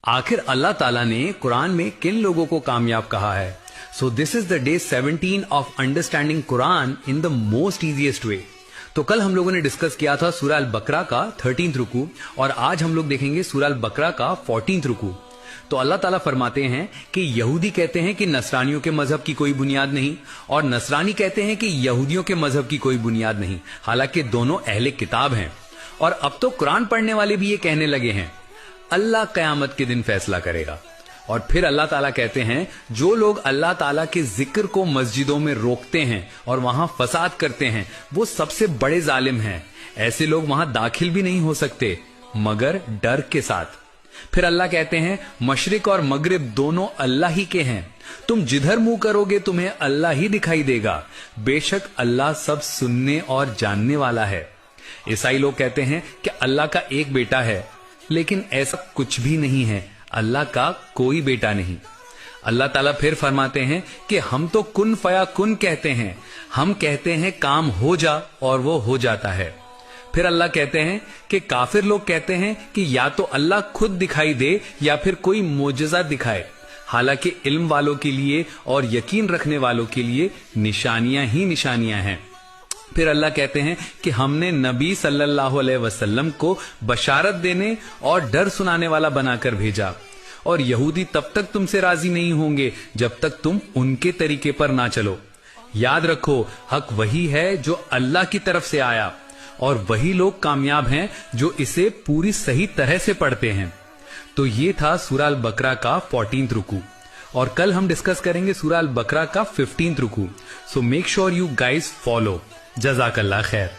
आखिर अल्लाह ताला ने कुरान में किन लोगों को कामयाब कहा है? So this is the day 17 of understanding Quran in the most easiest way. तो कल हम लोगों ने डिस्कस किया था सूरह अल बकरा का 13th रुकू और आज हम लोग देखेंगे सूरह अल बकरा का 14th रुकू। तो अल्लाह ताला फरमाते हैं कि यहूदी कहते हैं कि नसरानियों के मजहब की कोई बुनियाद नहीं और नसरानी कहते हैं कि यहूदियों के मजहब की कोई बुनियाद नहीं, हालांकि दोनों अहले किताब हैं। और अब तो कुरान पढ़ने वाले भी ये कहने लगे हैं अल्लाह कयामत के दिन फैसला करेगा। और फिर अल्लाह ताला कहते हैं जो लोग अल्लाह ताला के जिक्र को मस्जिदों में रोकते हैं और वहां फसाद करते हैं वो सबसे बड़े जालिम हैं। ऐसे लोग वहां दाखिल भी नहीं हो सकते मगर डर के साथ। फिर अल्लाह कहते हैं मशरिक और मगरिब दोनों अल्लाह ही के हैं, तुम जिधर मुंह करोगे तुम्हें अल्लाह ही दिखाई देगा, बेशक अल्लाह सब सुनने और जानने वाला है। ईसाई लोग कहते हैं कि अल्लाह का एक बेटा है, लेकिन ऐसा कुछ भी नहीं है, अल्लाह का कोई बेटा नहीं। अल्लाह ताला फिर फरमाते हैं कि हम तो कुन फया कुन कहते हैं, हम कहते हैं काम हो जा और वो हो जाता है। फिर अल्लाह कहते हैं कि काफिर लोग कहते हैं कि या तो अल्लाह खुद दिखाई दे या फिर कोई मोजज़ा दिखाए, हालांकि इल्म वालों के लिए और यकीन रखने वालों के लिए निशानियां ही निशानियां हैं। फिर अल्लाह कहते हैं कि हमने नबी सल्लल्लाहु अलैहि वसल्लम को बशारत देने और डर सुनाने वाला बनाकर भेजा और यहूदी तब तक तुमसे राजी नहीं होंगे जब तक तुम उनके तरीके पर ना चलो। याद रखो हक वही है जो अल्लाह की तरफ से आया और वही लोग कामयाब हैं जो इसे पूरी सही तरह से पढ़ते हैं। तो ये था सूरह अल बकरा का 14th रुकू और कल हम डिस्कस करेंगे सूरह अल बकरा का 15th रुकू। So make sure you guys follow. जज़ाकल्लाह खैर।